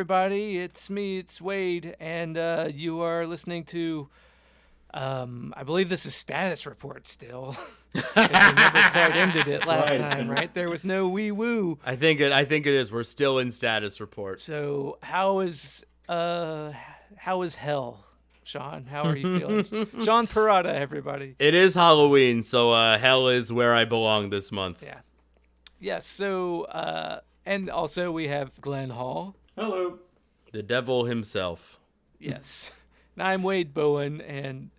everybody. It's me, it's Wade, and you are listening to, I believe this is Status Report still. We never quite ended it last time, right? There was no wee woo. I think it is. We're still in Status Report. So how is hell, Sean? How are you feeling? Sean Parada, everybody. It is Halloween, so hell is where I belong this month. Yeah. Yes. So and also we have Glenn Hall. Hello. The devil himself. Yes. Now I'm Wade Bowen, and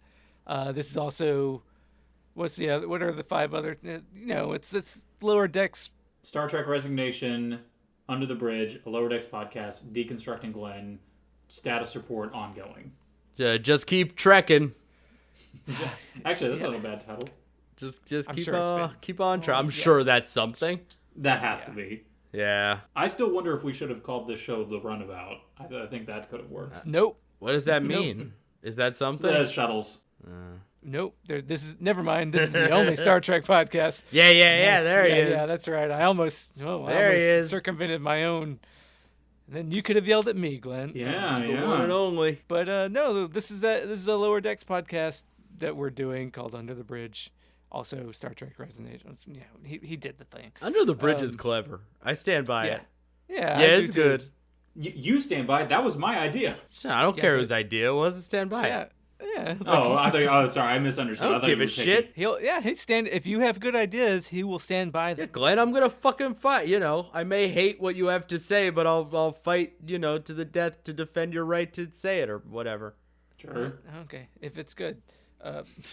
this is also what are the 5 other? It's Lower Decks. Star Trek Resignation, Under the Bridge, a Lower Decks podcast, Deconstructing Glenn, Status Report ongoing. Just keep trekking. Actually, that's not a bad title. Just keep on trekking. I'm sure that's something. That has to be. Yeah. I still wonder if we should have called this show The Runabout. I think that could have worked. Nope. What does that mean? Nope. Is that something? It has shuttles. Nope. Never mind. This is the only Star Trek podcast. Yeah. There he is. Yeah, that's right. I almost circumvented my own. And then you could have yelled at me, Glenn. Yeah. The one and only. But no, this is a Lower Decks podcast that we're doing called Under the Bridge. Also, Star Trek Resonation. Yeah, he did the thing. Under the Bridge is clever. I stand by it. Yeah, it's good. You stand by it. That was my idea. Sure, I don't care whose idea it was. Stand by it. Yeah. Sorry, I misunderstood. I don't give a shit. He'll stand. If you have good ideas, he will stand by them. Yeah, Glenn, I'm gonna fucking fight. I may hate what you have to say, but I'll fight. To the death to defend your right to say it or whatever. Sure. Okay, if it's good.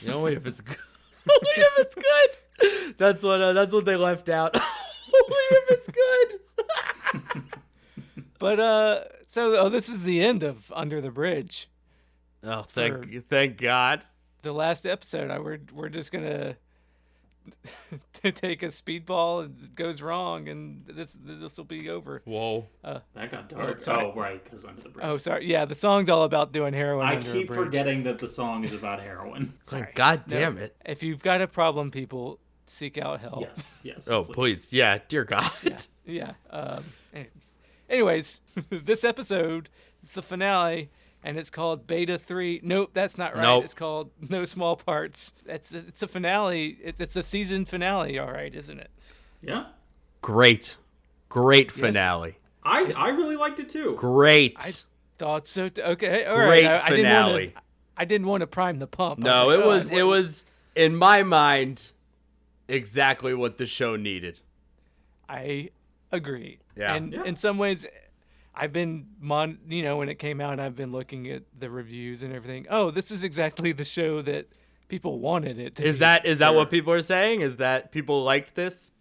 Only if it's good. Only if it's good. That's what they left out. Only if it's good. But this is the end of Under the Bridge. Oh, thank God. The last episode, we're just gonna take a speedball and it goes wrong, and this will be over. Whoa, that got dark. Right, because Under the Bridge. Oh, sorry. Yeah, the song's all about doing heroin. I keep forgetting that the song is about heroin. God damn it! If you've got a problem, people, seek out help. Yes. Oh, please. Yeah, dear God. Yeah. Anyways, this episode, it's the finale. And it's called Beta 3. Nope, that's not right. Nope. It's called No Small Parts. It's a finale. It's a season finale, all right, isn't it? Yeah. Great finale. Yes. I really liked it too. Great. I thought so too. Okay, all Great right. finale. I didn't want to prime the pump. No, it was in my mind exactly what the show needed. I agree. Yeah. And in some ways, I've been, when it came out, I've been looking at the reviews and everything. Oh, this is exactly the show that people wanted it to be. Is that what people are saying? Is that people liked this?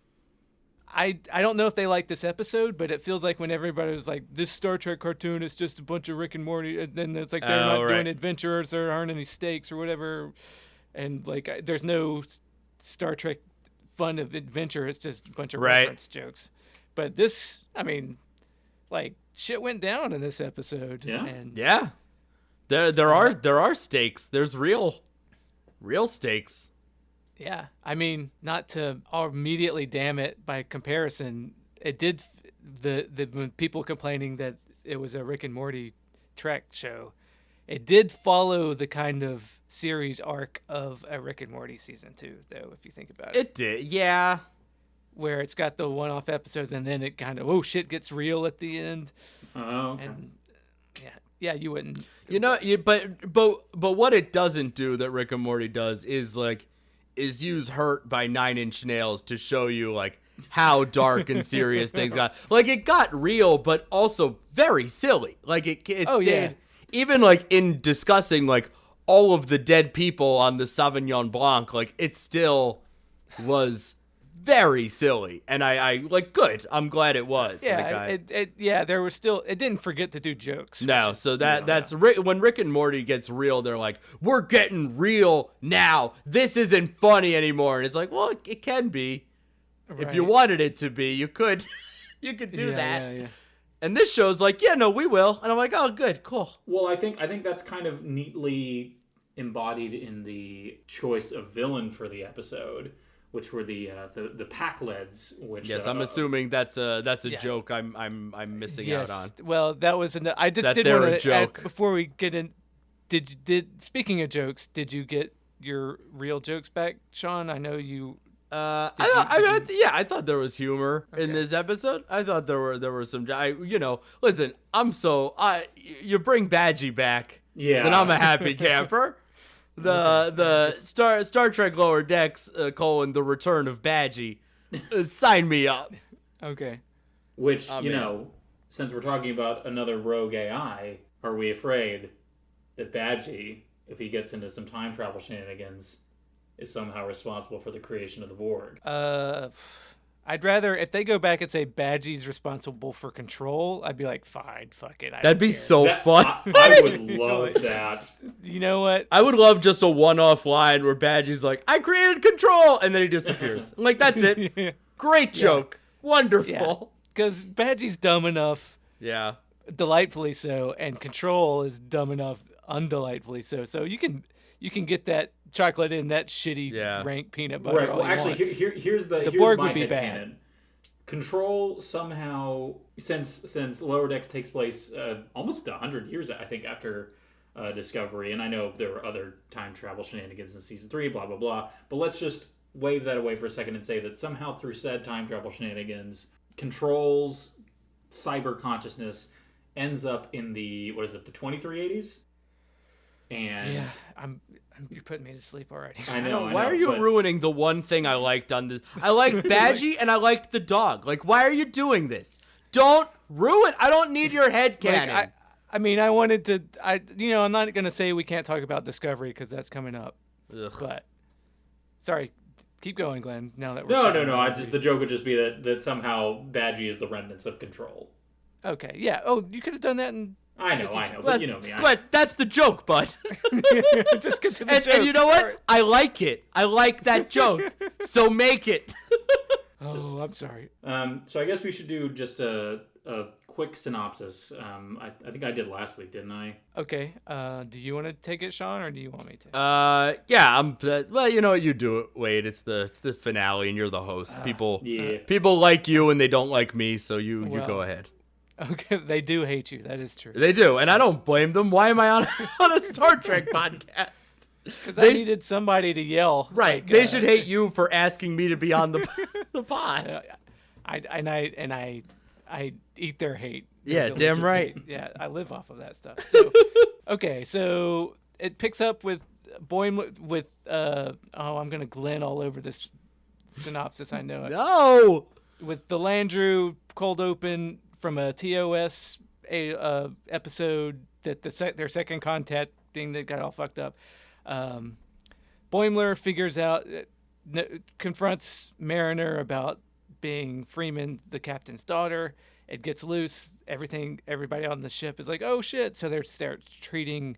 I don't know if they like this episode, but it feels like when everybody was like, this Star Trek cartoon is just a bunch of Rick and Morty, and then it's like they're not doing adventures, there aren't any stakes or whatever, and like there's no Star Trek fun of adventure, it's just a bunch of reference jokes. But this, shit went down in this episode. Yeah. And there are stakes. There's real stakes. Yeah. Not to immediately damn it by comparison, it did when people complaining that it was a Rick and Morty Trek show, it did follow the kind of series arc of a Rick and Morty season 2, though, if you think about it. It did. Yeah. Where it's got the one-off episodes and then it kind of shit gets real at the end. Oh, okay. And you wouldn't. But what it doesn't do that Rick and Morty does is use Hurt by 9 Inch Nails to show you how dark and serious things got. It got real, but also very silly. It stayed, even in discussing all of the dead people on the Sauvignon Blanc, it still was very silly, and I good. I'm glad it was. There was still, it didn't forget to do jokes. No, so that's when Rick and Morty gets real, they're like, we're getting real now. This isn't funny anymore, and it's well, it can be. Right. If you wanted it to be, you could do that. Yeah. And this show's we will, and I'm oh, good, cool. Well, I think that's kind of neatly embodied in the choice of villain for the episode, which were the Pac-Leds. Which yes, I'm assuming that's a joke. I'm missing out on. Well, that was I just that did they're want a joke. before we get in. Speaking of jokes, did you get your real jokes back, Sean? I know you. I thought there was humor in this episode. I thought there were some. Listen, you bring Badgie back, then I'm a happy camper. The Star Trek Lower Decks : The Return of Badgie. Sign me up. Okay. Which since we're talking about another rogue AI, are we afraid that Badgie, if he gets into some time travel shenanigans, is somehow responsible for the creation of the Borg? I'd rather, if they go back and say Badgie's responsible for control, I'd be like, fine, fuck it. That'd be so fun. I would love that. You know what? I would love just a one-off line where Badgie's like, I created control, and then he disappears. I'm like, that's it. Great joke. Wonderful. Because Badgie's dumb enough. Yeah. Delightfully so, and control is dumb enough undelightfully so. So you can get that chocolate in that shitty rank peanut butter. Right. Well, actually, here's Borg my would be bad. headcanon. Control somehow, since Lower Decks takes place almost 100 years, I think, after Discovery, and I know there were other time travel shenanigans in season 3, blah blah blah. But let's just wave that away for a second and say that somehow through said time travel shenanigans, Control's cyber consciousness ends up in the 2380s. And you're putting me to sleep already. I know. Why are you ruining the one thing I liked on this? I liked Badgie and I liked the dog. Like, why are you doing this? Don't ruin. I don't need your head canon. I mean, I wanted to. I'm not gonna say we can't talk about Discovery because that's coming up. Ugh. But sorry, keep going, Glenn. Now that we're no. The joke would just be that somehow Badgie is the remnants of Control. Okay. Yeah. Oh, you could have done that in. I know, but you know me. That's the joke, bud. Just get to the joke. And you know what? Right. I like it. I like that joke. So make it. I'm sorry. So I guess we should do just a quick synopsis. I think I did last week, didn't I? Okay. Do you want to take it, Sean, or do you want me to? Yeah. Well, you know what? You do it, Wade. It's the finale, and you're the host. People like you, and they don't like me. So you go ahead. Okay, they do hate you. That is true. They do, and I don't blame them. Why am I on a Star Trek podcast? Because I needed somebody to yell. Right. They should hate you for asking me to be on the pod. I eat their hate. Yeah, damn right. Yeah, I live off of that stuff. So, okay, so it picks up with Boimler with I'm gonna Glenn all over this synopsis. I know it. No. With the Landru cold open from a TOS episode that their second contact thing that got all fucked up. Boimler figures out, confronts Mariner about being Freeman, the captain's daughter. It gets loose. Everybody on the ship is like, oh shit. So they start treating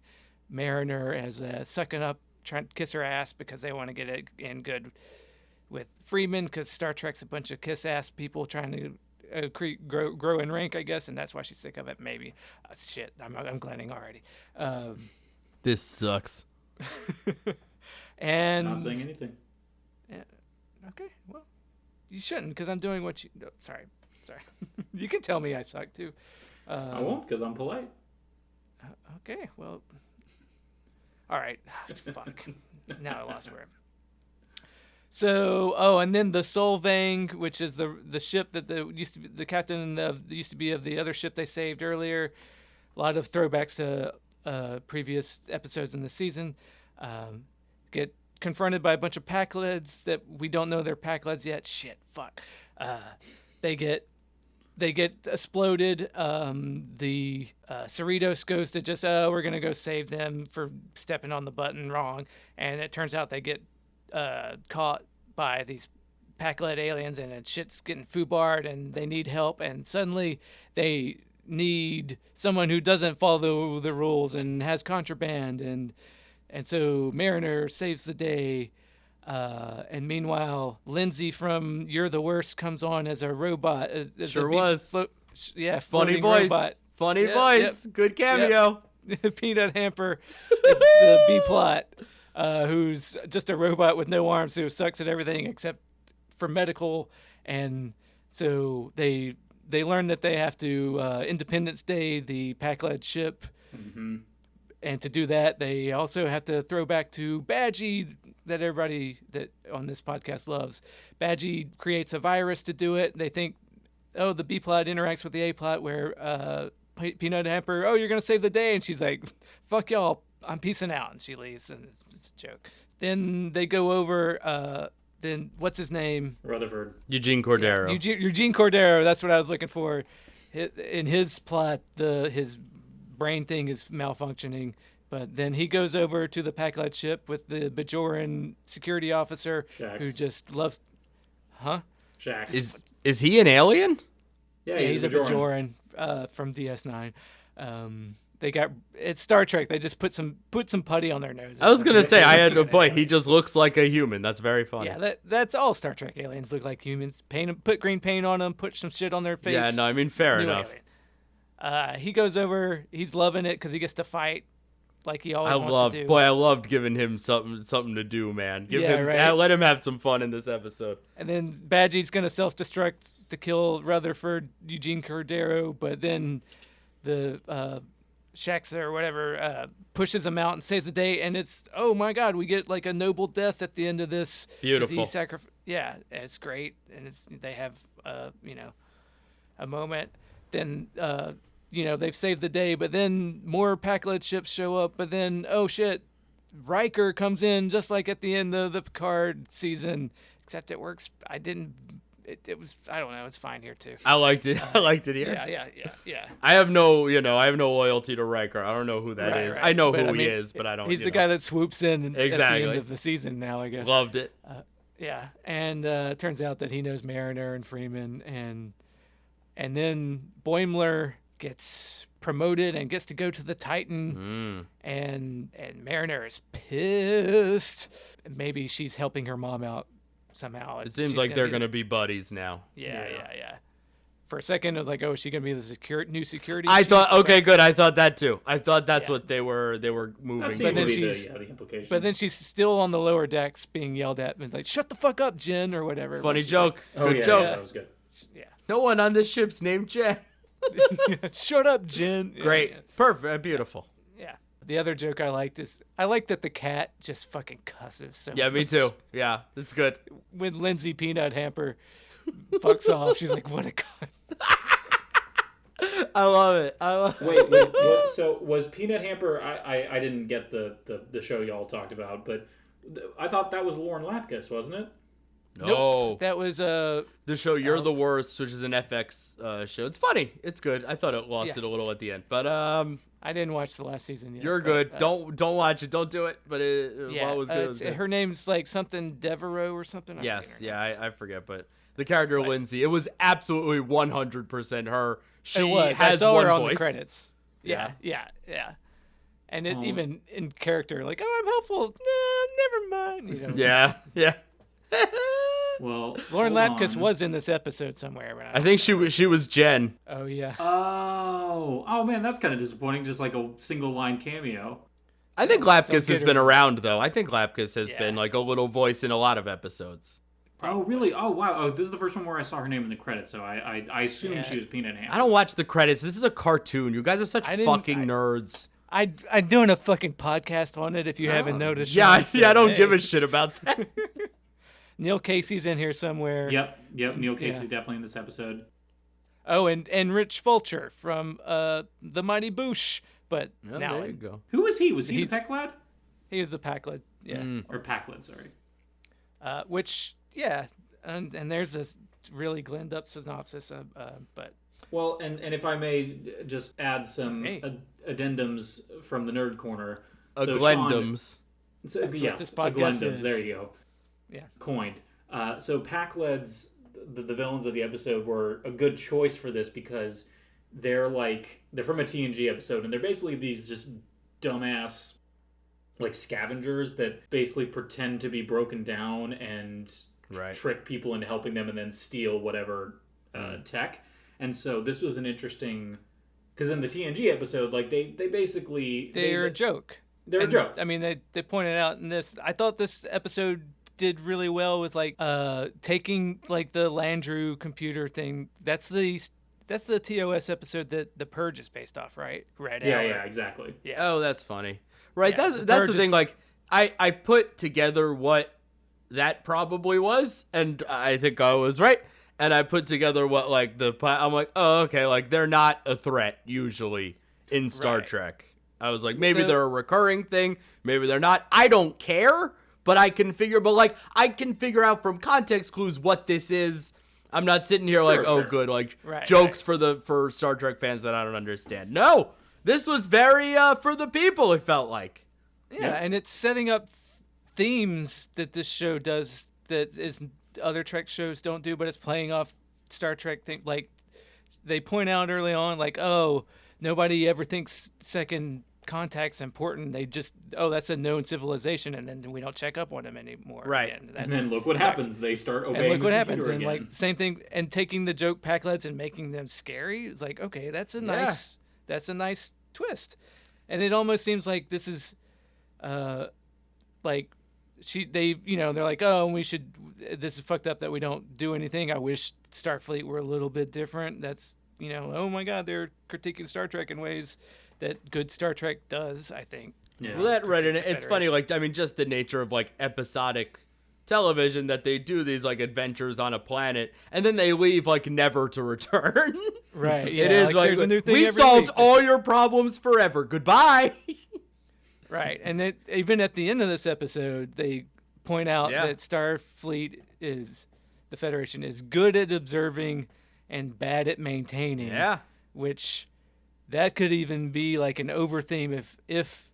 Mariner as sucking up, trying to kiss her ass because they want to get it in good with Freeman, because Star Trek's a bunch of kiss ass people trying to grow in rank, I guess, and that's why she's sick of it. Maybe. Shit, I'm Glenning already. This sucks. And not saying anything. Yeah, okay, well, you shouldn't, because I'm doing what you. No, sorry. You can tell me I suck too. I won't, because I'm polite. Okay, well. All right. Fuck. Now I lost where. So, and then the Solvang, which is the ship that the captain used to be of the other ship they saved earlier. A lot of throwbacks to previous episodes in the season. Get confronted by a bunch of Pac-Leds that we don't know they're Pac-Leds yet. Shit, fuck. They get exploded. The Cerritos goes to just, we're gonna go save them for stepping on the button wrong, and it turns out they get caught by these Pac-Led aliens, and shit's getting foobarred, and they need help, and suddenly they need someone who doesn't follow the rules and has contraband, and so Mariner saves the day, and meanwhile Lindsay from You're the Worst comes on as a robot. Sure was. Funny voice. Robot. Funny voice. Yep. Good cameo. Yep. Peanut hamper. It's the B plot. who's just a robot with no arms who sucks at everything except for medical. And so they learn that they have to Independence Day the Pac-Led ship. Mm-hmm. And to do that, they also have to throw back to Badgie that everybody that on this podcast loves. Badgie creates a virus to do it. They think, oh, the B plot interacts with the A plot where Peanut Hamper, oh, you're going to save the day. And she's like, fuck y'all, I'm peacing out. And she leaves, and it's a joke. Then they go over, then what's his name? Rutherford. Eugene Cordero. Eugene Cordero, that's what I was looking for. In his plot, his brain thing is malfunctioning, but then he goes over to the Pac-Led ship with the Bajoran security officer who just loves Shax. Is he an alien? Yeah, he's a Bajoran from DS9. It's Star Trek. They just put some putty on their nose. I was gonna say he just looks like a human. That's very funny. Yeah, that's all Star Trek aliens look like humans. Put green paint on them, put some shit on their face. Yeah, no, I mean fair enough. Alien. He goes over. He's loving it because he gets to fight like he always wants to do. Boy, I loved giving him something to do, man. Let him have some fun in this episode. And then Badgie's gonna self-destruct to kill Rutherford, Eugene Cordero, but then the Shaxa or whatever pushes him out and saves the day. And it's, oh my God, we get like a noble death at the end of this. Beautiful. Yeah, it's great, and they have a moment. Then they've saved the day, but then more Pac-Led ships show up, but then oh shit, Riker comes in just like at the end of the Picard season, except it works. It was, I don't know, it's fine here too. I liked it. I liked it here. Yeah. I have no loyalty to Riker. I don't know who that is. Right. I know who he is, but I don't. He's the guy that swoops in exactly at the end of the season now, I guess. Loved it. Yeah, and it turns out that he knows Mariner and Freeman, and then Boimler gets promoted and gets to go to the Titan, and Mariner is pissed. Maybe she's helping her mom out somehow. It seems like they're going to be buddies now. Yeah. For a second, I was like, oh, is she going to be the new security I chief? thought, okay, good. I thought that too. I thought that's what they were moving. But then she's still on the lower decks being yelled at and like, shut the fuck up, Jen, or whatever. Funny joke. Like, good joke. Yeah, that was good. Yeah. No one on this ship's named Jen. Shut up, Jen. Great. Yeah. Perfect. Beautiful. Yeah. The other joke I liked is I like that the cat just fucking cusses so Yeah, me too. Yeah, it's good. When Lindsay Peanut Hamper fucks off, she's like, what a cunt. I love it. Wait, was Peanut Hamper? I didn't get the show y'all talked about, but I thought that was Lauren Lapkus, wasn't it? No, nope. That was the show You're the Worst, which is an FX show. It's funny. It's good. I thought it lost it a little at the end, but I didn't watch the last season yet. You're good. Don't watch it. Don't do it. But it was good. It was good. Her name's like something Devereaux or something. Yes, I forget, but the character Lindsay, it was absolutely 100% her. She has I saw one her on voice. the credits. Yeah. And it even in character, like, oh, I'm helpful. No, never mind. Yeah. Well, Lauren Lapkus was in this episode somewhere. I think she was Jen. Oh yeah. Oh man, that's kind of disappointing. Just like a single line cameo. I think Lapkus has been around though. I think Lapkus has been like a little voice in a lot of episodes. Oh really? Oh wow. Oh, this is the first one where I saw her name in the credits, so I assumed she was Peanut Hamper. I don't watch the credits. This is a cartoon. You guys are such fucking nerds. I'm doing a fucking podcast on it. If you haven't noticed. Yeah, I don't give a shit about that. Neil Casey's in here somewhere. Yep. Neil Casey's definitely in this episode. Oh, and Rich Fulcher from The Mighty Boosh. But now there you go. Who was he? Was he the Pac-Led? He is the Pac-Led. Yeah. Or Pac-Led, sorry. And there's this really glenned up synopsis. But well, and if I may just add some addendums from the Nerd Corner. Addendums. Yes, addendums. There you go. Yeah. Coined. So Pac-Led's the villains of the episode were a good choice for this because they're from a TNG episode and they're basically these just dumbass like scavengers that basically pretend to be broken down and trick people into helping them and then steal whatever tech. And so this was an interesting because in the TNG episode, like they basically they're a joke. They're a joke. I mean, they pointed out in this. I thought this episode did really well with like taking like the Landrew computer thing. That's the TOS episode that The Purge is based off, right? Yeah, exactly. Yeah. Oh, that's funny. Right. Yeah, that's the thing. Like, I put together what that probably was, and I think I was right. And I put together what like I'm like, oh, okay, like they're not a threat usually in Star Trek. I was like, maybe they're a recurring thing, maybe they're not. I don't care, but I can figure out from context clues what this is. I'm not sitting here like, good, like jokes for Star Trek fans that I don't understand. No, this was very for the people. It felt like. Yeah, and it's setting up themes that this show does that is other Trek shows don't do, but it's playing off Star Trek thing. Like they point out early on, like, oh, nobody ever thinks second contact's important. They just, that's a known civilization, and then we don't check up on them anymore. Right. And then look what happens. They start obeying. And look what happens. Again. And like same thing. And taking the joke Pakleds and making them scary. It's like, okay, that's a nice twist. And it almost seems like this is, like. They're like, oh, this is fucked up that we don't do anything. I wish Starfleet were a little bit different. That's, oh my God, they're critiquing Star Trek in ways that good Star Trek does, I think. Yeah. Well, and it's funny, like, I mean, just the nature of like episodic television that they do these like adventures on a planet and then they leave like never to return. Right. Yeah, it is like a new thing we solved all your problems forever. Goodbye. Right, and even at the end of this episode, they point out that Starfleet the Federation is good at observing and bad at maintaining. Yeah. Which, that could even be like an over theme if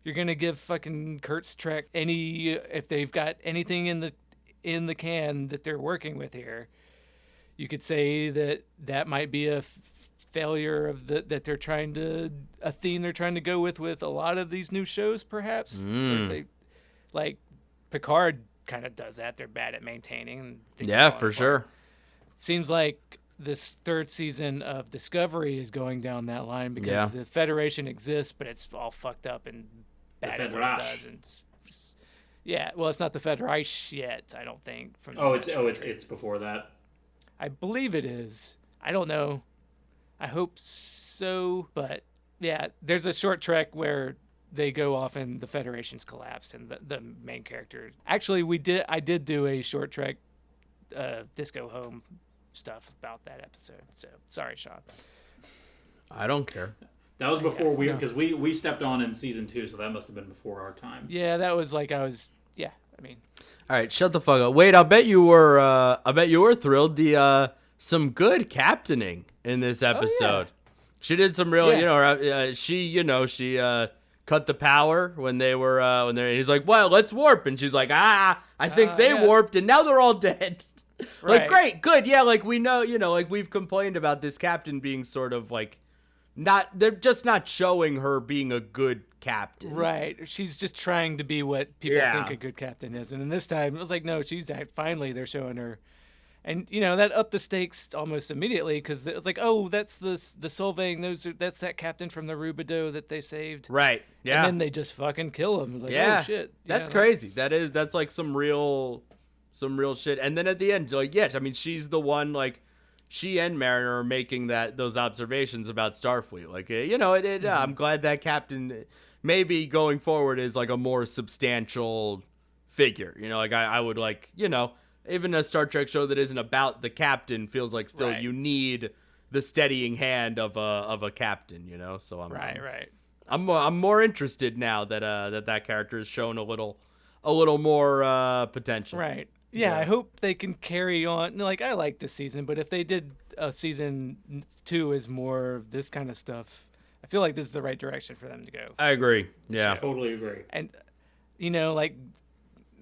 you're gonna give fucking Kurt's Trek if they've got anything in the can that they're working with here, you could say that might be a failure of that they're trying to a theme they're trying to go with a lot of these new shows, perhaps. Like Picard kind of does that. They're bad at maintaining. Yeah, for sure. Seems like this third season of Discovery is going down that line because the Federation exists, but it's all fucked up and bad at what it does. And it's not the Federation yet, I don't think. It's before that. I believe it is. I don't know. I hope so, but yeah, there's a short trek where they go off and the Federation's collapsed and the main character. Actually, I did do a short trek Disco Home stuff about that episode. So sorry, Sean. I don't care. That was before because we stepped on in season 2, so that must have been before our time. Yeah, that was like all right, shut the fuck up. Wait, I bet you were thrilled. Some good captaining in this episode. Oh, yeah. She did some real, she cut the power when he's like, well, let's warp. And she's like, I think they warped and now they're all dead. Right. Like, great, good. Yeah. Like we know, like we've complained about this captain being sort of like they're just not showing her being a good captain. Right. She's just trying to be what people think a good captain is. And then this time it was like, no, finally they're showing her. And, that upped the stakes almost immediately because it was like, oh, that's the Solvang. That's that captain from the Rubidoux that they saved. Right. Yeah. And then they just fucking kill him. It was like, oh, shit. That's crazy. That's like some real shit. And then at the end, like, yes, I mean, she's the one, like, she and Mariner are making those observations about Starfleet. Like, I'm glad that captain maybe going forward is like a more substantial figure. Like I would like, even a Star Trek show that isn't about the captain feels like still you need the steadying hand of a captain, So I'm more interested now that character is shown a little more potential. Right. Yeah, I hope they can carry on. Like, I like this season, but if they did a season 2 is more of this kind of stuff, I feel like this is the right direction for them to go. I agree. Yeah. Totally agree. And like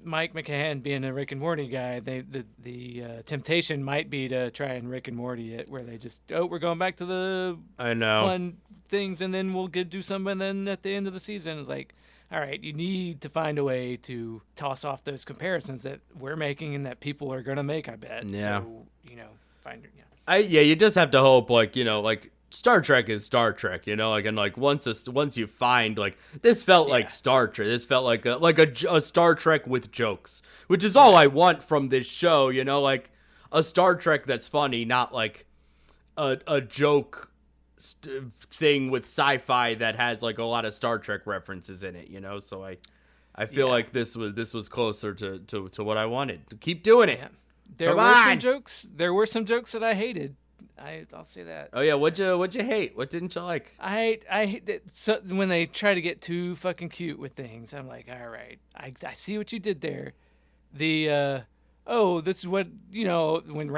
Mike McCann being a Rick and Morty guy, the temptation might be to try and Rick and Morty it, where they just we're going back to the fun things, and then we'll do something. And then at the end of the season, it's like, all right, you need to find a way to toss off those comparisons that we're making and that people are gonna make. I bet. Yeah. So find it. You just have to hope, like Star Trek is Star Trek, you know, like, and like once you find, like, this felt like Star Trek. This felt like a Star Trek with jokes, which is all I want from this show, you know, like a Star Trek that's funny, not like a joke thing with sci-fi that has like a lot of Star Trek references in it, you know. So I feel like this was closer to what I wanted. Keep doing it. Yeah. There were some jokes that I hated. I'll say that. Oh yeah, what'd you hate? What didn't you like? I hate that when they try to get too fucking cute with things. I'm like, all right, I see what you did there. The this is what, you know, when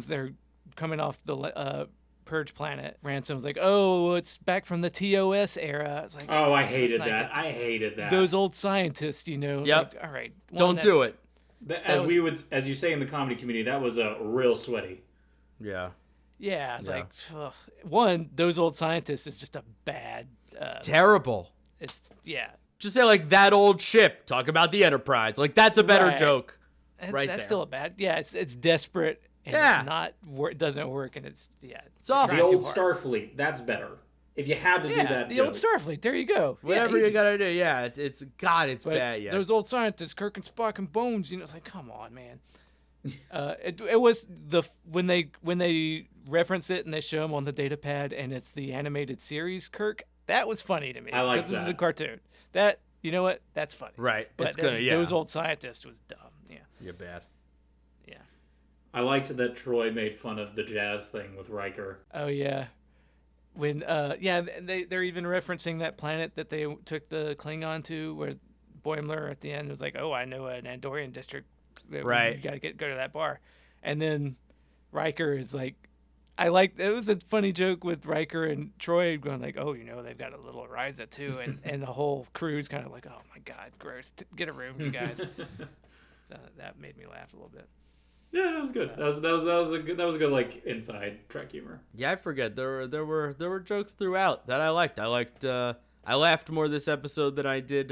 they're coming off the Purge planet. Ransom's like, oh, it's back from the TOS era. It's like, oh, I hated that. I hated that. Those old scientists, you know. Yep. Like, all right, don't do it. As you say in the comedy community, that was real sweaty. Yeah. Yeah, it's like, ugh. One, those old scientists is just a bad. It's terrible. Just say like that old ship. Talk about the Enterprise. Like that's a better joke. That's still a bad. Yeah, it's desperate. And it's not. It doesn't work, and it's awful. The old Starfleet. That's better. If you had to do that, the old Starfleet. There you go. Whatever you gotta do. Yeah, it's bad. Yeah, those old scientists, Kirk and Spock and Bones. You know, it's like, come on, man. It was when they reference it and they show him on the data pad and it's the animated series Kirk. That was funny to me. I like that. This is a cartoon. That, you know what? That's funny. Right. But those old scientists was dumb. Yeah. You're bad. Yeah. I liked that Troy made fun of the jazz thing with Riker. Oh yeah. When they're even referencing that planet that they took the Klingon to, where Boimler at the end was like, oh, I know an Andorian district. Right. You gotta go to that bar. And then Riker is like, it was a funny joke with Riker and Troy going like, oh, you know, they've got a little Ryza too, and the whole crew's kind of like, oh my god, gross, get a room, you guys. So that made me laugh a little bit. Yeah, that was good. That was a good like inside Trek humor. Yeah, I forget there were jokes throughout that I liked. I laughed more this episode than I did.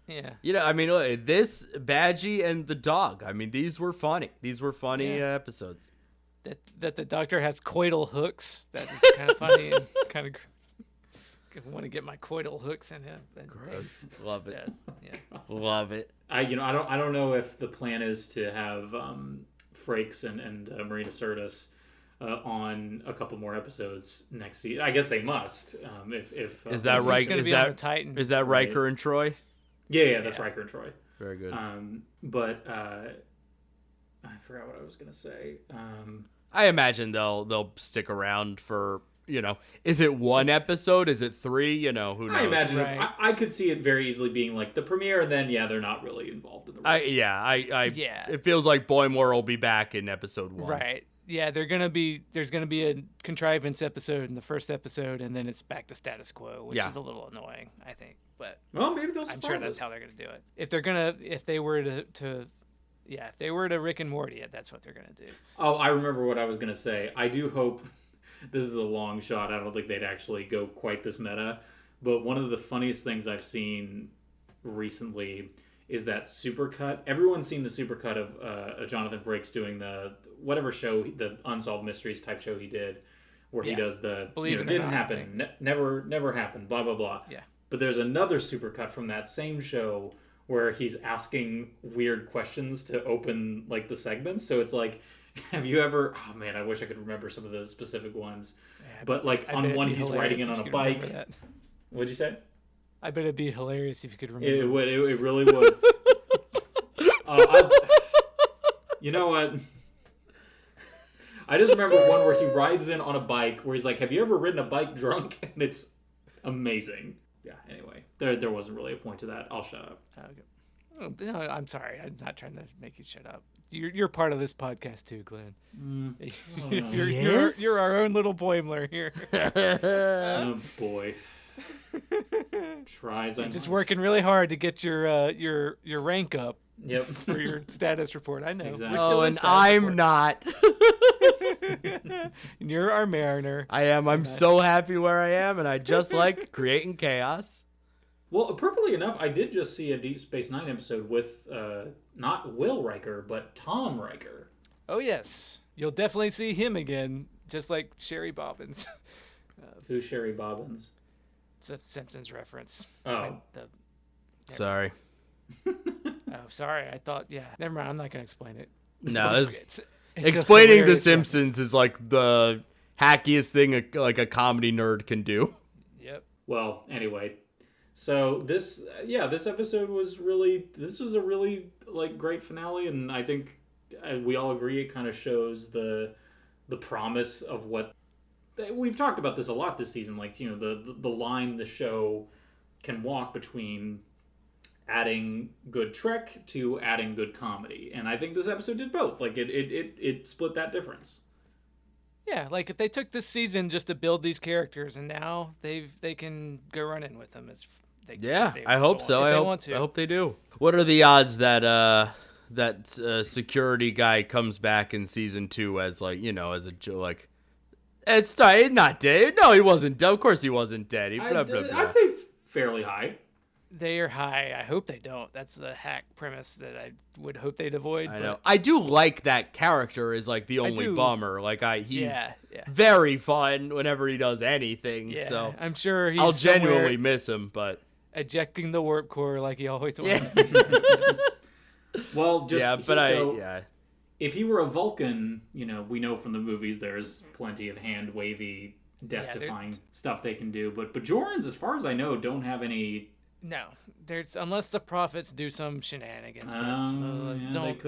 Yeah. You know, I mean, this Badgie and the dog. I mean, these were funny. These were funny episodes. That the Doctor has coital hooks. That is kind of funny and kind of gross. I want to get my coital hooks in him. Gross. Love it. Yeah. Love it. I don't know if the plan is to have Frakes and Marina Sirtis on a couple more episodes next season. I guess they must. If is that right? Is that Riker and Troy? Yeah, that's Riker and Troy. Very good. But I forgot what I was gonna say. I imagine they'll stick around for, you know, is it one episode? Is it 3? You know, who knows? I imagine I could see it very easily being like the premiere, and then they're not really involved in the rest. It feels like Boimler will be back in episode 1. Right. Yeah, there's gonna be a contrivance episode in the first episode, and then it's back to status quo, which is a little annoying, I think. But maybe they'll. I'm sure that's how they're gonna do it. If they were to Rick and Morty it, that's what they're gonna do. Oh, I remember what I was gonna say. I do hope this is a long shot. I don't think they'd actually go quite this meta, but one of the funniest things I've seen recently is that supercut. Everyone's seen the supercut of Jonathan Frakes doing the whatever show, the Unsolved Mysteries type show he did, where he does the didn't happen, never happened, blah blah blah. Yeah. But there's another supercut from that same show where he's asking weird questions to open like the segments. So it's like, have you ever? Oh man, I wish I could remember some of the specific ones. Yeah, but like on one, he's riding in on a bike. What'd you say? I bet it'd be hilarious if you could remember. It would. It really would. You know what? I just remember one where he rides in on a bike where he's like, "Have you ever ridden a bike drunk?" And it's amazing. Yeah. Anyway, there wasn't really a point to that. I'll shut up. Okay. Oh, no, I'm sorry. I'm not trying to make you shut up. You're part of this podcast too, Glenn. You're our own little Boimler here. Oh boy. Tries. I'm just working really hard to get your rank up. Yep. For your status report. I know. Exactly. And I'm not. And you're our Mariner. I am. I'm so happy where I am, and I just like creating chaos. Well, appropriately enough, I did just see a Deep Space Nine episode with not Will Riker, but Tom Riker. Oh yes, you'll definitely see him again, just like Sherry Bobbins. Who's Sherry Bobbins? It's a Simpsons reference. Oh. Sorry. Oh, sorry. I thought, yeah. Never mind. I'm not going to explain it. No, It's explaining The Simpsons is like the hackiest thing a comedy nerd can do. Yep. Well, anyway, so this episode was a really like great finale, and I think we all agree it kind of shows the promise of what we've talked about this a lot this season. Like, you know, the line the show can walk between adding good Trek to adding good comedy, and I think this episode did both. Like it split that difference. Yeah, like if they took this season just to build these characters, and now they can go running with them as they. Yeah, they I hope so. I hope they do. What are the odds that security guy comes back in season 2 as like, you know, as a like? It's not dead. No, he wasn't dead. Of course he wasn't dead. I'd say fairly high. They are high. I hope they don't. That's the hack premise that I would hope they'd avoid. I know. I do like that character is like the only bummer. Like he's very fun whenever he does anything. Yeah, so I'm sure I'll genuinely miss him, but ejecting the warp core like he always was. Well, just if he were a Vulcan, you know, we know from the movies there's plenty of hand wavy, death-defying stuff they can do. But Bajorans, as far as I know, don't have any. No, there's unless the prophets do some shenanigans.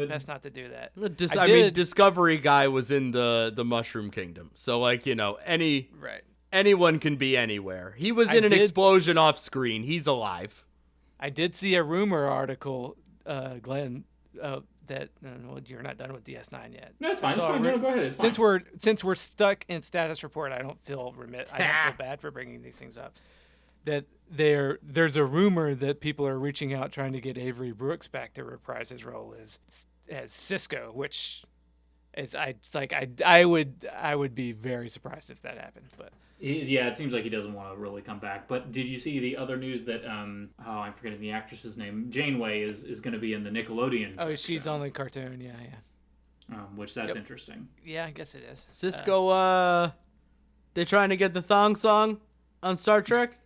Best not to do that. I mean, Discovery guy was in the Mushroom Kingdom, so like, you know, anyone can be anywhere. He was in an explosion off screen. He's alive. I did see a rumor article, Glenn, that well, you're not done with DS9 yet. No, it's fine. It's fine. No, go ahead. It's fine. Since we're stuck in status report, I don't feel bad for bringing these things up. That there's a rumor that people are reaching out trying to get Avery Brooks back to reprise his role as Cisco, which is I would be very surprised if that happened. But yeah, it seems like he doesn't want to really come back. But did you see the other news that I'm forgetting the actress's name, Janeway is going to be in the Nickelodeon? Oh, she's on the cartoon. Yeah. Which that's interesting. Yeah, I guess it is. Cisco, they're trying to get the thong song on Star Trek.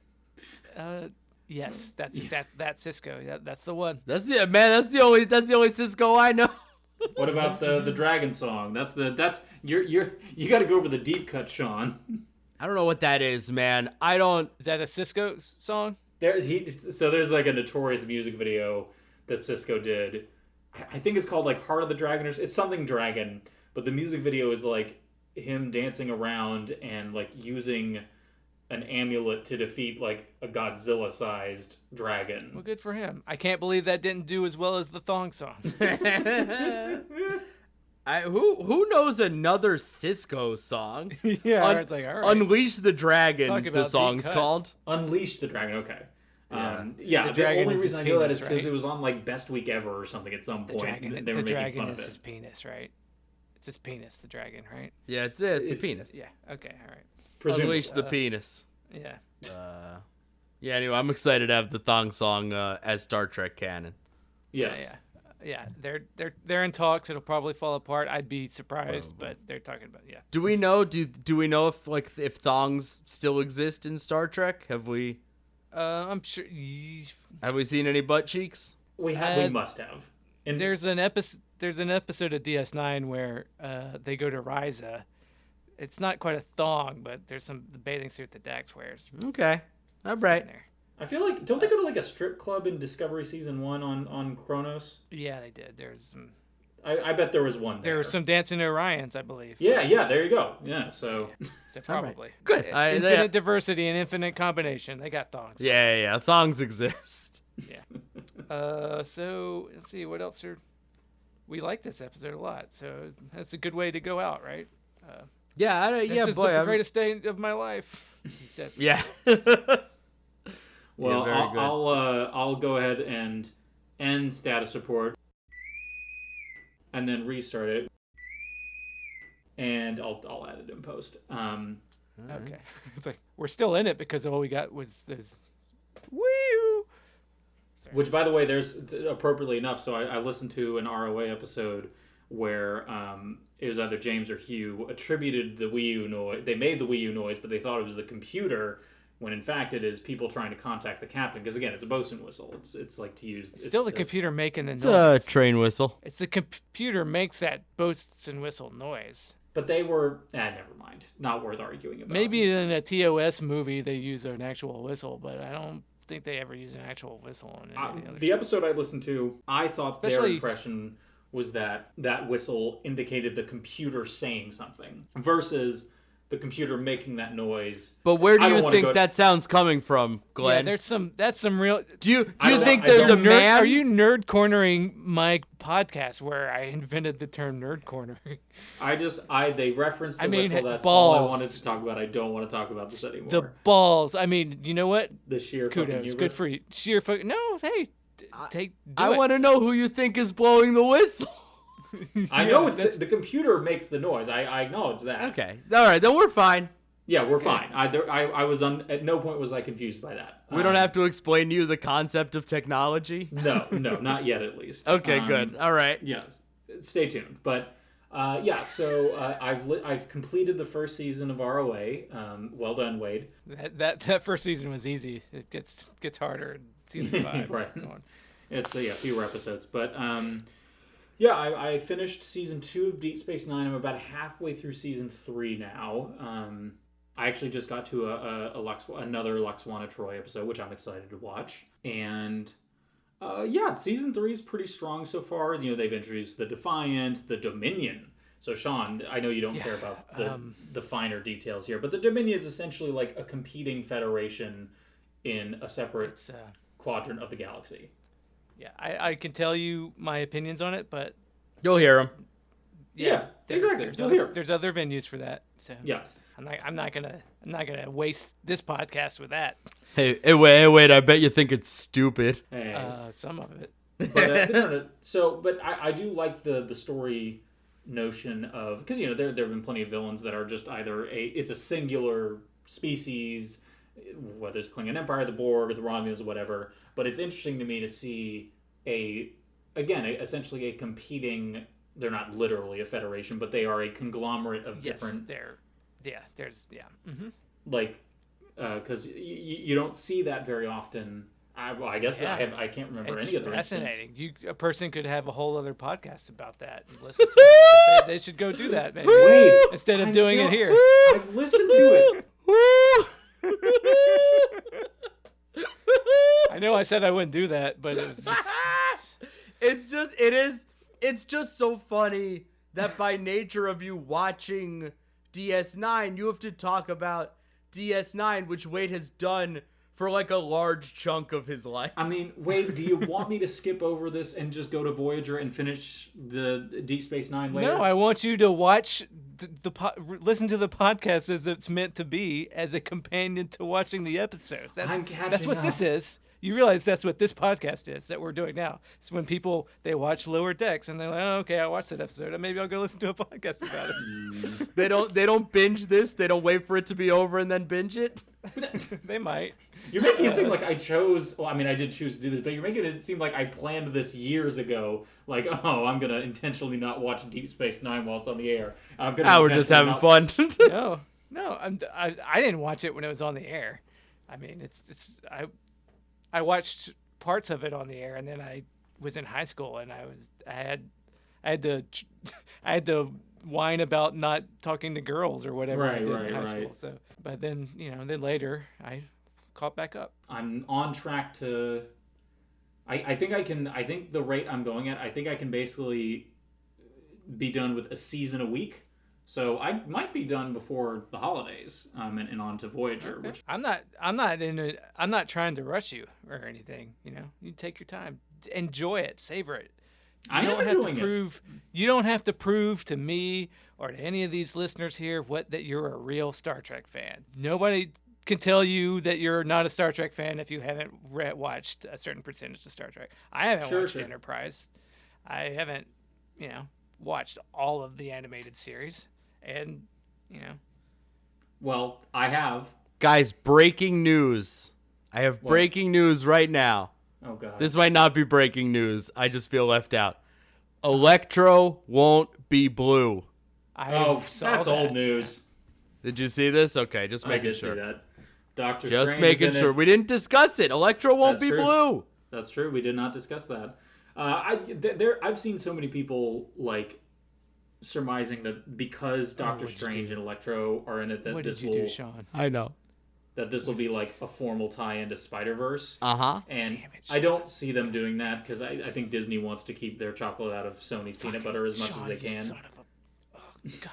Yes, that's that Cisco. Yeah, that's the one. That's the only Cisco I know. What about the Dragon song? That's you got to go over the deep cut, Sean. I don't know what that is, man. Is that a Cisco song? There's like a notorious music video that Cisco did. I think it's called like Heart of the Dragon, or it's something dragon. But the music video is like him dancing around and like using an amulet to defeat like a Godzilla-sized dragon. Well, good for him. I can't believe that didn't do as well as the thong song. Who knows another Cisco song? Yeah, it's like, all right. Unleash the Dragon, the song's called. Unleash the Dragon, okay. The only reason I know that is because it was on like Best Week Ever or something at some point. They were making fun of it. Is his penis, right? It's his penis, the dragon, right? Yeah, it's a penis. Yeah, okay, all right. Unleash the penis. Yeah. Yeah, anyway, I'm excited to have the thong song as Star Trek canon. Yes. Yeah. They're in talks. It'll probably fall apart. I'd be surprised, but they're talking about it. Yeah. Do we know if thongs still exist in Star Trek? Have we I'm sure have we seen any butt cheeks? We must have. And there's an episode of DS9 where they go to Ryza. It's not quite a thong, but there's the bathing suit that Dax wears. Okay. All right. I feel like, don't they go to like a strip club in Discovery Season 1 on Kronos? Yeah, they did. There's some. I bet there was one there. There were some dancing Orions, I believe. Yeah, there you go. Yeah, so. So probably. Right. Good. Infinite diversity and infinite combination. They got thongs. Yeah. Thongs exist. Yeah. So, let's see. What else we like this episode a lot, so that's a good way to go out, right? This is the greatest day of my life. Yeah. Well, I'll go ahead and end status report, and then restart it, and I'll add it in post. Okay. It's like we're still in it because all we got was this. Woo! Which, by the way, there's appropriately enough. So I listened to an ROA episode where it was either James or Hugh attributed the Wii U noise. They made the Wii U noise, but they thought it was the computer, when in fact it is people trying to contact the captain. Because again, it's a boson whistle. It's like to use. It's still the computer making the noise. It's a train whistle. It's the computer makes that boson whistle noise. But they were, never mind. Not worth arguing about. Maybe in a TOS movie they use an actual whistle, but I don't think they ever use an actual whistle on any other the episode I listened to, I thought their impression was that whistle indicated the computer saying something versus the computer making that noise. But where do you think that sound's coming from, Glenn? Yeah, that's some real. Do you think there's a man? Are you nerd cornering my podcast where I invented the term nerd cornering? They referenced the whistle. That's balls. all I wanted to talk about. I don't want to talk about this anymore. The balls. I mean, you know what? The sheer kudos. Good for you. Sheer fucking. No, hey, I want to know who you think is blowing the whistle. I know it's the computer makes the noise. I acknowledge that. Okay. All right. Then we're fine. Yeah, we're fine. I was at no point was I confused by that. We don't have to explain to you the concept of technology? No, not yet at least. Okay, good. All right. Yes. Stay tuned. But so I've completed the first season of ROA. Well done, Wade. That first season was easy. It gets harder in season 5. Right. It's fewer episodes, but I finished season 2 of Deep Space Nine. I'm about halfway through season 3 now. I actually just got to another Luxwana Troy episode, which I'm excited to watch. And season 3 is pretty strong so far. They've introduced the Defiant, the Dominion. So Sean, I know you don't care about the finer details here, but the Dominion is essentially like a competing federation in a separate quadrant of the galaxy. Yeah, I can tell you my opinions on it, but you'll hear them. Yeah, exactly. There's other venues for that. So yeah, I'm not gonna waste this podcast with that. Hey, wait! I bet you think it's stupid. Some of it. But, no. So, but I do like the story notion of, because there have been plenty of villains that are just either it's a singular species, whether it's Klingon Empire, the Borg, or the Romulans, or whatever. But it's interesting to me to see essentially a competing. They're not literally a federation, but they are a conglomerate of different. Mm-hmm. Like, because you don't see that very often. I guess I can't remember any other fascinating. A person could have a whole other podcast about that and listen to it. They should go do that, maybe. Wait, instead of doing it here. I've listened to it. I know I said I wouldn't do that, but it was just... It's just so funny that by nature of you watching DS9, you have to talk about DS9, which Wade has done for like a large chunk of his life. I mean, Wade, do you want me to skip over this and just go to Voyager and finish the Deep Space Nine later? No, I want you to watch listen to the podcast as it's meant to be, as a companion to watching the episodes. That's what this is. You realize that's what this podcast is that we're doing now. It's when people, they watch Lower Decks and they're like, oh, okay, I watched that episode. Maybe I'll go listen to a podcast about it. They don't binge this. They don't wait for it to be over and then binge it. They might. You're making it seem like I chose. Well, I mean, I did choose to do this, but you're making it seem like I planned this years ago. Like, oh, I'm gonna intentionally not watch Deep Space Nine while it's on the air. We're just having fun. No, I didn't watch it when it was on the air. I mean, I watched parts of it on the air, and then I was in high school, and I had to whine about not talking to girls or whatever I did in high school. So, but then then later I caught back up. I'm on track to. I think the rate I'm going at, I think I can basically be done with a season a week. So I might be done before the holidays, and on to Voyager. Okay. Which I'm not trying to rush you or anything. You take your time, enjoy it, savor it. You don't have to prove to me or to any of these listeners here that you're a real Star Trek fan. Nobody can tell you that you're not a Star Trek fan if you haven't watched a certain percentage of Star Trek. I haven't watched Enterprise. I haven't, watched all of the animated series. And, Well, I have. Guys, breaking news. I have breaking news right now. Oh, God. This might not be breaking news. I just feel left out. Electro won't be blue. That's old news. Did you see this? Okay, just making sure. I did see that. Doctor Just Strange making sure. We didn't discuss it. Electro won't be blue. That's true. We did not discuss that. I've seen so many people like surmising that because Doctor Strange and Electro are in it, that what this did you will do, Sean? I know. That this will be like a formal tie into Spider-Verse. Uh-huh. And I don't see them doing that because I think Disney wants to keep their chocolate out of Sony's peanut butter as much as they can. Son of a... Oh, God.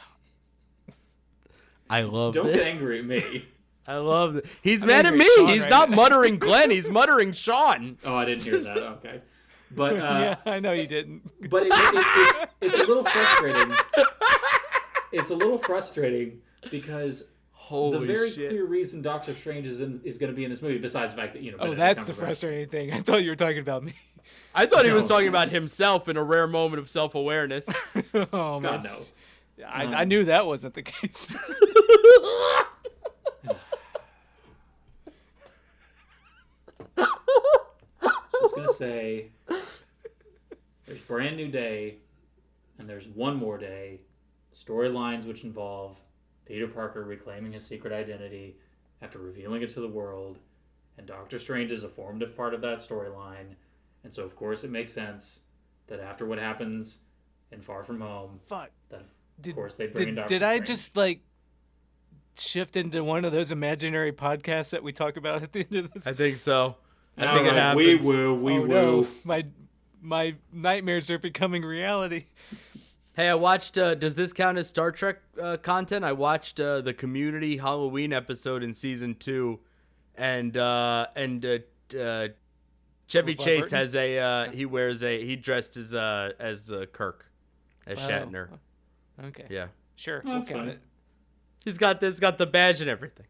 I love Don't this. get angry at me. I love it. He's mad at me. He's right not now. muttering Glenn. He's muttering Sean. Oh, I didn't hear that. Okay. But yeah, I know you didn't. But it's a little frustrating. It's a little frustrating because the very clear reason Doctor Strange is going to be in this movie, besides the fact that Oh, that's the frustrating thing. I thought you were talking about me. I thought he was talking about himself in a rare moment of self-awareness. Oh, God, no. I knew that wasn't the case. I was going to say, there's Brand New Day, and there's One More Day, storylines which involve Peter Parker reclaiming his secret identity after revealing it to the world, and Doctor Strange is a formative part of that storyline, and so of course it makes sense that after what happens in Far From Home, Fuck. that of course they bring in Doctor Did Strange. I just like shift into one of those imaginary podcasts that we talk about at the end of this? I think so. I All think it right, happened. we woo. No. My nightmares are becoming reality. Hey, I watched. Does this count as Star Trek content? I watched the Community Halloween episode in season 2, and Chevy Chase has a he dressed as Kirk, as Shatner. Okay. Yeah. Sure. Well, We'll that's count fine. it. He's got the badge and everything.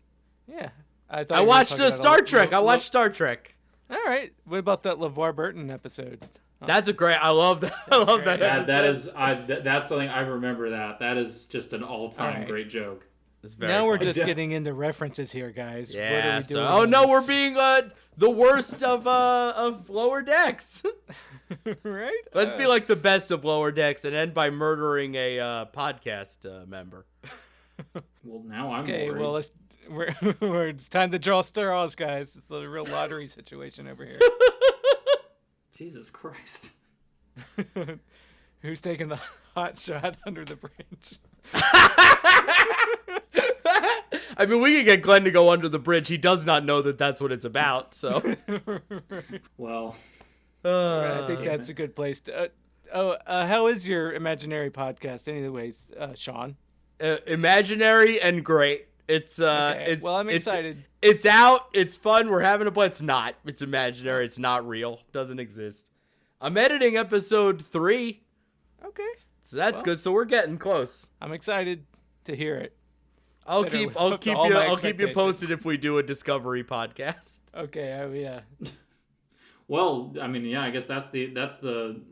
Yeah. I watched Star Trek. I watched Star Trek. All right. What about that LeVar Burton episode? That's a great. I love that. I love that. That's something I remember. That is just an all-time great joke. It's very Now we're funny. just getting into references here, guys. Yeah. What are we doing? Oh no, we're being the worst of Lower Decks. Right? Let's be like the best of Lower Decks and end by murdering a podcast member. Well, now I'm Okay. worried. Well, it's time to draw straws, guys. It's a real lottery situation over here. Jesus Christ. Who's taking the hot shot under the bridge? I mean, we can get Glenn to go under the bridge. He does not know that that's what it's about. So, Well, I think that's a good place to. How is your imaginary podcast? Anyways, Sean. imaginary and great. It's Okay. it's Well, I'm excited. It's out. It's fun. We're having a play. It's not. It's imaginary. It's not real. Doesn't exist. I'm editing episode 3. Okay. So that's good. So we're getting close. I'm excited to hear it. I'll Better keep live up to all my I'll keep you expectations. posted if we do a Discovery podcast. Okay. Oh yeah. well, I mean, yeah, I guess that's the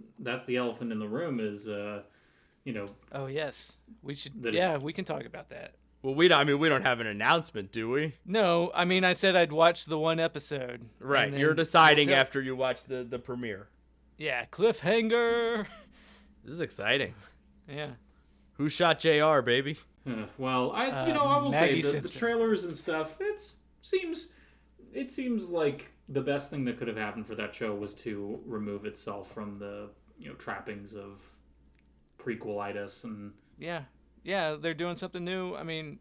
elephant in the room is, Oh yes. We should. That Yeah, we can talk about that. Well, we don't have an announcement, do we? No, I mean I said I'd watch the one episode. Right. and then You're deciding we'll tell- after you watch the premiere. Yeah, cliffhanger. This is exciting. Yeah. Who shot JR, baby? well, I will Maggie say the Simpson. trailers and stuff. It seems like the best thing that could have happened for that show was to remove itself from the trappings of prequelitis and Yeah, they're doing something new. I mean,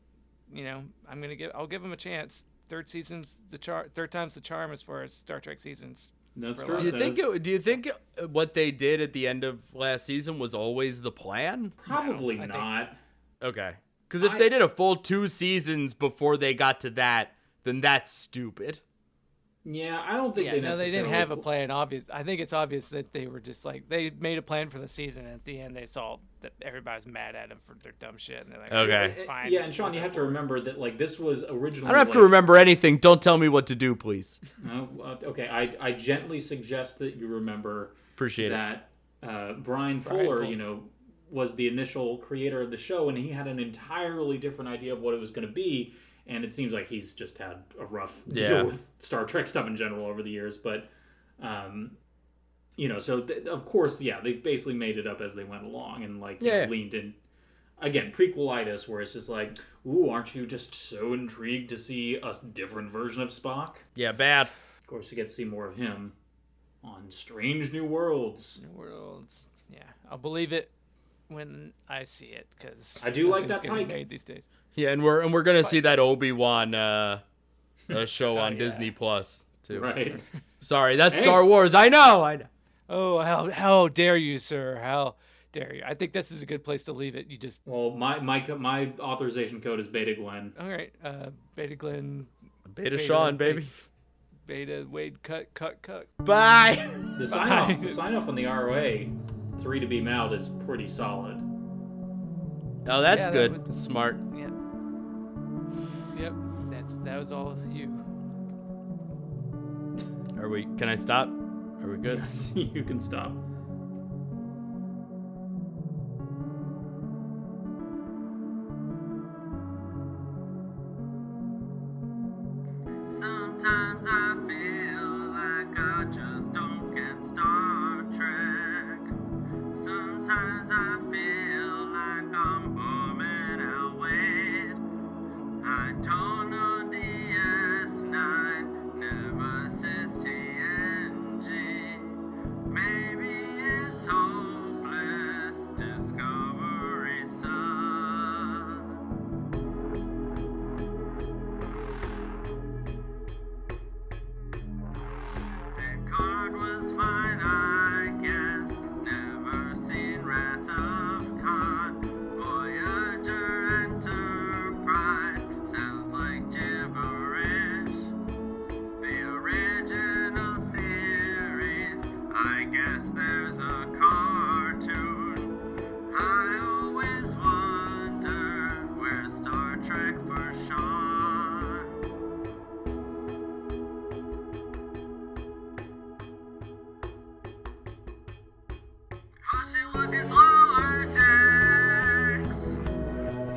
I'll give them a chance. Third time's the charm as far as Star Trek seasons. that's For true. a lot. Do you think what they did at the end of last season was always the plan? Probably No, I think- not. Okay. Because if they did a full 2 seasons before they got to that, then that's stupid. Yeah, I don't think Yeah, they no, they necessarily. didn't have a plan. I think it's obvious that they were just like they made a plan for the season. And at the end, they saw that everybody's mad at them for their dumb shit, and they're like, Okay. fine. Yeah, and Sean, you have to remember that this was originally. I don't have to remember anything. Don't tell me what to do, please. Okay, I gently suggest that you remember Appreciate that Brian Fuller, was the initial creator of the show, and he had an entirely different idea of what it was going to be. And it seems like he's just had a rough deal with Star Trek stuff in general over the years. But So of course, yeah, they basically made it up as they went along and like leaned in. Again, prequelitis, where it's just like, ooh, aren't you just so intrigued to see a different version of Spock? Yeah, bad. Of course, we get to see more of him on Strange New Worlds. New Worlds. Yeah, I'll believe it when I see it, because I do like that Pike made these days. Yeah, and we're gonna see that Obi-Wan show on Disney Plus too. Right. Sorry, that's Star Wars. I know. Oh, how dare you, sir? How dare you? I think this is a good place to leave it. You just my authorization code is Beta Glenn. all right. Beta Glenn. Beta Sean, baby. Beta Wade. Cut. Bye. The sign off on the ROA, 3 to be mouthed, is pretty solid. Oh, that's good. Smart. Yeah. Yep. That was all you. Can I stop? Are we good? Yes, you can stop. Sometimes I feel like I just don't get Star Trek. Sometimes I feel like I'm bumming out weight. I don't know DS9, Nemesis TNG. Maybe it's hopeless Discovery Sun. Picard was fine, I guess. Never seen Wrath of Khan. Voyager Enterprise sounds like gibberish. The original series, I guess there's a cartoon. I always wonder where's Star Trek for Sean. Hushing look at lower decks.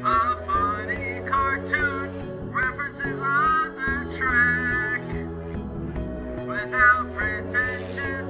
A funny cartoon references other Trek without pretentious